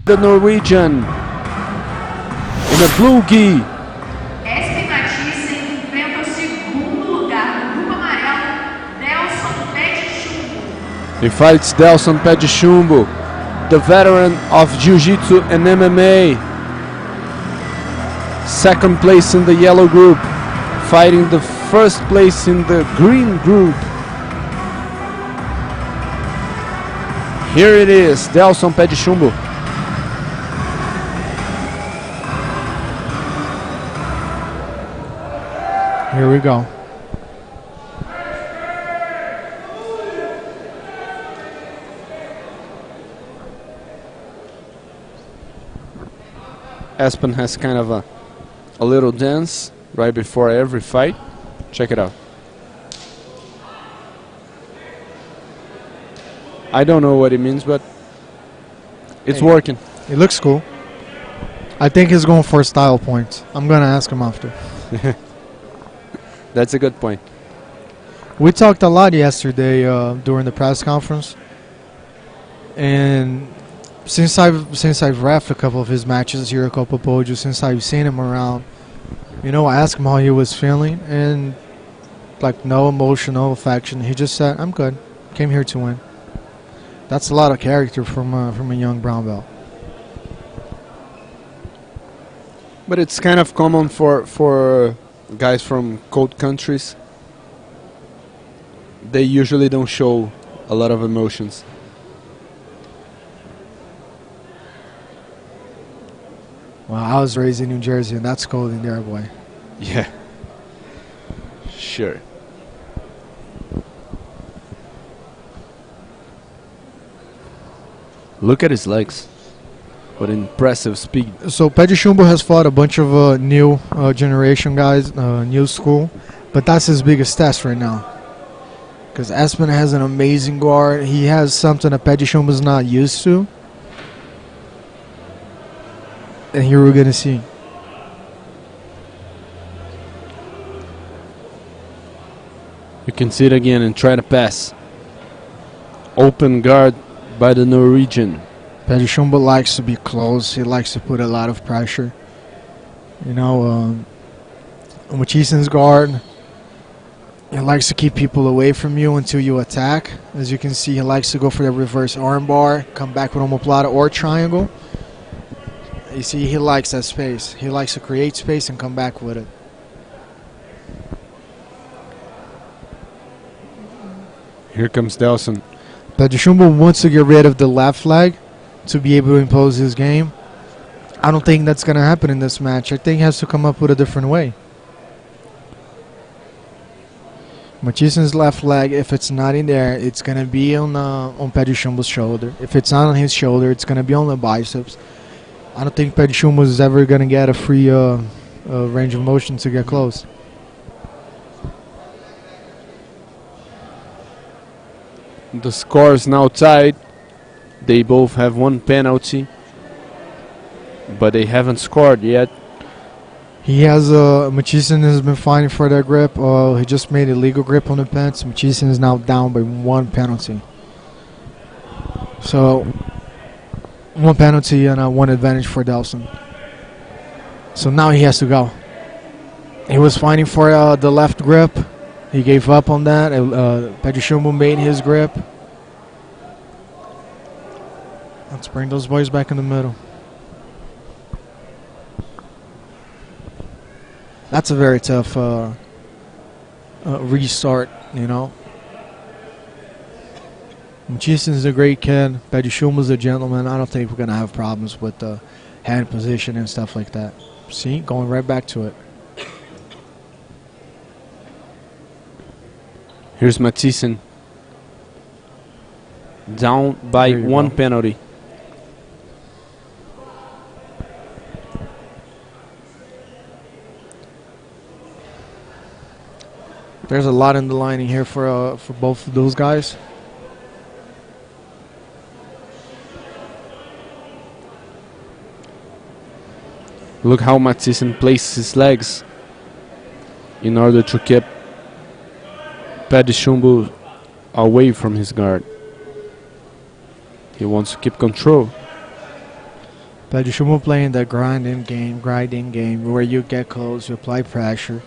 The Norwegian in a blue gi. Espen Mathiesen enfrenta o segundo lugar no grupo amarelo, Delson Pé-de-Chumbo. He fights Delson Pé-de-Chumbo, the veteran of Jiu-Jitsu and MMA. Second place in the yellow group, fighting the first place in the green group. Here it is, Delson Pé-de-Chumbo. Here we go. Espen has kind of a little dance right before every fight. Check it out. I don't know what it means, but it's working. It looks cool. I think he's going for style points. I'm going to ask him after. That's a good point. We talked a lot yesterday during the press conference, and since I've reffed a couple of his matches here at Copa Pódio, since I've seen him around, you know, I asked him how he was feeling, and like no emotion, no affection. He just said, "I'm good. Came here to win." That's a lot of character from a young brown belt. But it's kind of common for guys from cold countries. They usually don't show a lot of emotions. Well, I was raised in New Jersey, and that's cold in there, boy. Yeah. Sure. Look at his legs. What impressive speed. So Pé-de-Chumbo has fought a bunch of new generation guys, new school, but that's his biggest test right now. Because Espen has an amazing guard. He has something that Pé-de-Chumbo is not used to. And here we're going to see. You can see it again and try to pass. Open guard by the Norwegian. Pé-de-Chumbo likes to be close. He likes to put a lot of pressure. You know, Mathiesen's guard, he likes to keep people away from you until you attack. As you can see, he likes to go for the reverse arm bar, come back with omoplata or triangle. You see, he likes that space. He likes to create space and come back with it. Here comes Delson. Pé-de-Chumbo wants to get rid of the left leg to be able to impose his game. I don't think that's going to happen in this match. I think he has to come up with a different way. Mathiesen's left leg, if it's not in there, it's going to be on Pé-de-Chumbo's shoulder. If it's not on his shoulder, it's going to be on the biceps. I don't think Pé-de-Chumbo is ever going to get a free range of motion to get close. The score is now tied. They both have one penalty, but they haven't scored yet. He has Mathiesen has been fighting for that grip. He just made a legal grip on the pants. Mathiesen is now down by one penalty. So one penalty and one advantage for Delson. So now he has to go. He was fighting for the left grip. He gave up on that. Pé-de-Chumbo made his grip. Let's bring those boys back in the middle. That's a very tough restart, you know. Mathiesen's a great kid. Pé-de-Chumbo's a gentleman. I don't think we're going to have problems with the hand position and stuff like that. See, going right back to it. Here's Mathiesen. Down by one penalty. There's a lot in the lining here for both of those guys. Look how Mathiesen places his legs in order to keep Pé-de-Chumbo away from his guard. He wants to keep control. Pé-de-Chumbo playing the grinding game where you get close, you apply pressure.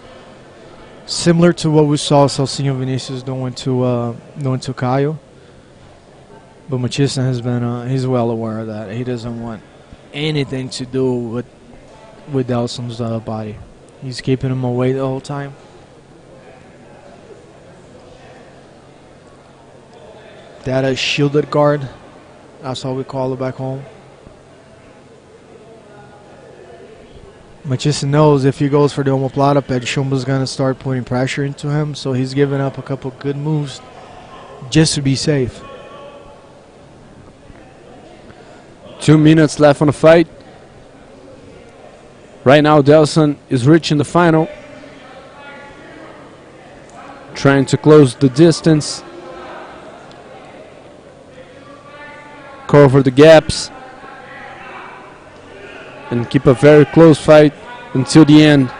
Similar to what we saw Celsinho Venicius doing to Caio. But Mathiesen has been, he's well aware of that. He doesn't want anything to do with Delson's body. He's keeping him away the whole time. That is shielded guard. That's how we call it back home. Mathiesen knows if he goes for the omoplata, Pé-de-Chumbo is going to start putting pressure into him, so he's giving up a couple good moves just to be safe. 2 minutes left on the fight. Right now, Delson is reaching the final. Trying to close the distance. Cover the gaps. And keep a very close fight until the end.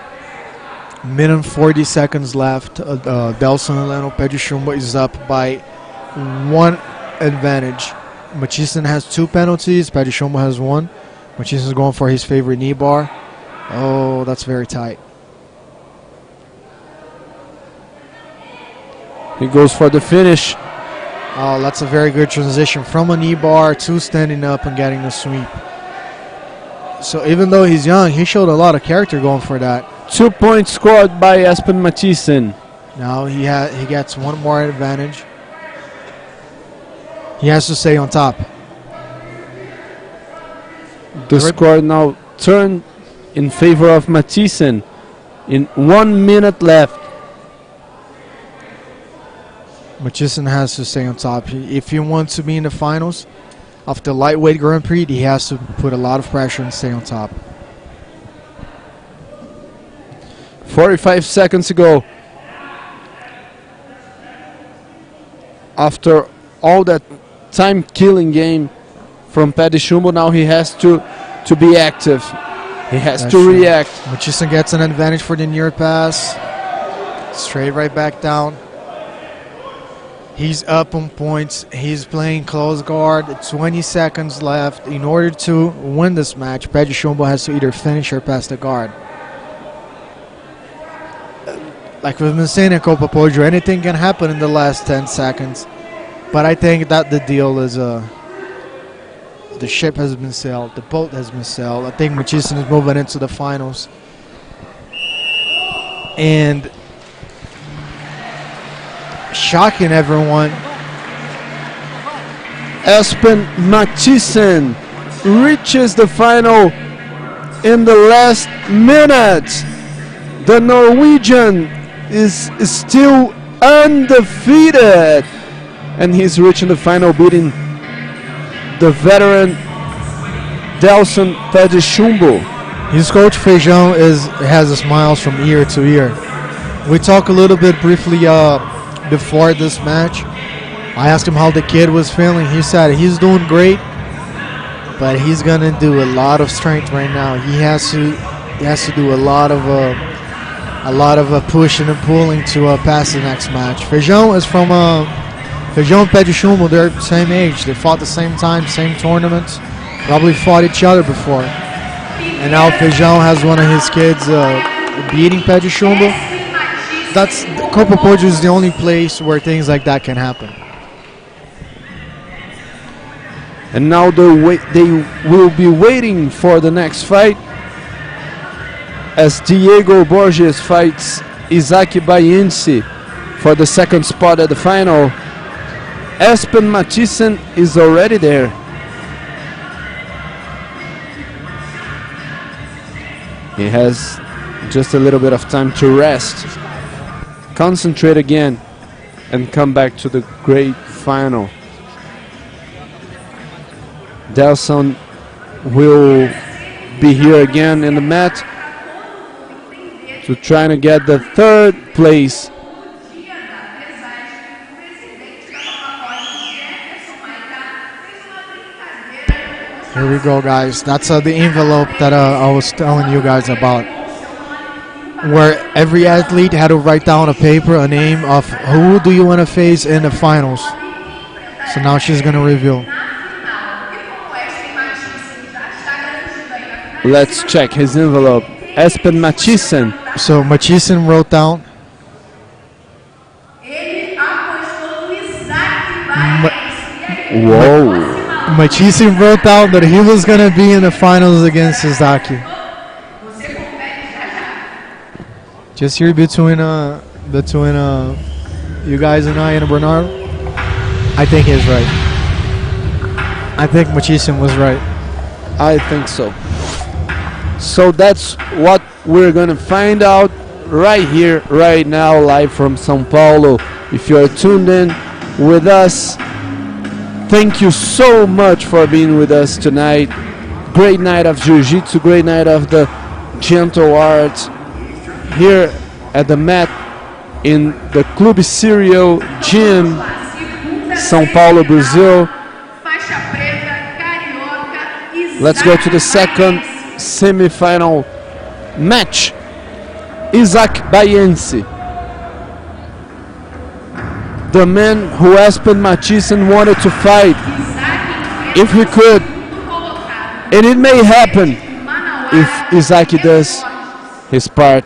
Minute 40 seconds left. Delson Pé-de-Chumbo is up by 1 advantage. Mathiesen has 2 penalties. Pé-de-Chumbo has 1. Mathiesen is going for his favorite knee bar. Oh, that's very tight. He goes for the finish. Oh, that's a very good transition from a knee bar to standing up and getting the sweep. So even though he's young, he showed a lot of character going for that. 2 points scored by Espen Mathiesen. Now he gets 1 more advantage. He has to stay on top. The score now turned in favor of Mathiesen in 1 minute left. Mathiesen has to stay on top. If he wants to be in the finals of the lightweight Grand Prix, he has to put a lot of pressure and stay on top. 45 seconds to go. After all that time-killing game from Pé-de-Chumbo, now he has to be active. He has to react. Mathiesen gets an advantage for the near pass. Straight right back down. He's up on points. He's playing close guard. 20 seconds left. In order to win this match, Pé-de-Chumbo has to either finish or pass the guard. Like we've been saying in Copa Poggio, anything can happen in the last 10 seconds. But I think that the deal is the ship has been sailed. The boat has been sailed. I think Mathiesen is moving into the finals. And shocking everyone, Espen Mathiesen reaches the final in the last minute. The Norwegian is still undefeated, and he's reaching the final, beating the veteran Delson Pé-de-Chumbo. His coach Feijão has smiles from ear to ear. We talked a little bit briefly before this match. I asked him how the kid was feeling. He said he's doing great, but he's gonna do a lot of strength right now. He has to do a lot of pushing and pulling to pass the next match. Feijão is from Feijão and Pé-de-Chumbo. They're the same age. They fought the same time, same tournaments. Probably fought each other before. And now Feijão has one of his kids beating Pé-de-Chumbo. That's Copa Poggio is the only place where things like that can happen. And now they will be waiting for the next fight as Diego Borges fights Isaque for the second spot at the final. Espen Mathiesen is already there. He has just a little bit of time to rest, concentrate again, and come back to the great final. Delson will be here again in the mat to try to get the 3rd place. Here we go, guys. That's the envelope that I was telling you guys about, where every athlete had to write down a paper, a name of who do you want to face in the finals. So now she's going to reveal. Let's check his envelope. Espen Mathiesen. So Mathiesen wrote down. Ele apostou no Isaque Baense. E aí? Whoa. Mathiesen wrote down that he was going to be in the finals against Isaque. Você confere já já. Just here between you guys and I and Bernardo, I think he's right. I think Mathiesen was right. I think so. So that's what we're gonna find out right here, right now, live from São Paulo. If you are tuned in with us, thank you so much for being with us tonight. Great night of Jiu-Jitsu, great night of the gentle art here at the mat in the Clube Sírio gym, São Paulo, Brazil. Faixa preta, carioca, Let's go to the second semi-final match. Isaque Baense, the man who Espen Mathiesen wanted to fight if he could, and it may happen if Isaque does his part.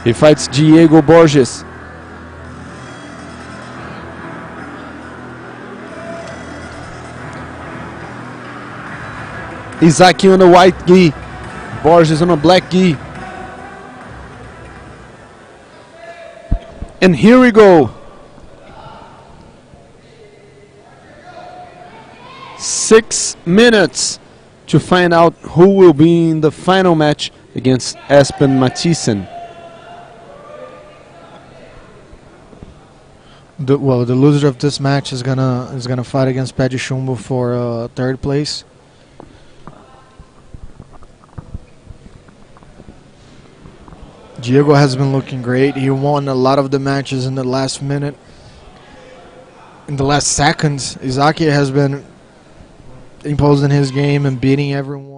He fights Diego Borges. Isaque on the white gi, Borges on a black gi. And here we go. 6 minutes to find out who will be in the final match against Espen Mathiesen. The loser of this match is gonna fight against Pé-de-Chumbo for third place. Diego has been looking great. He won a lot of the matches in the last minute, in the last seconds. Isaque has been imposing his game and beating everyone.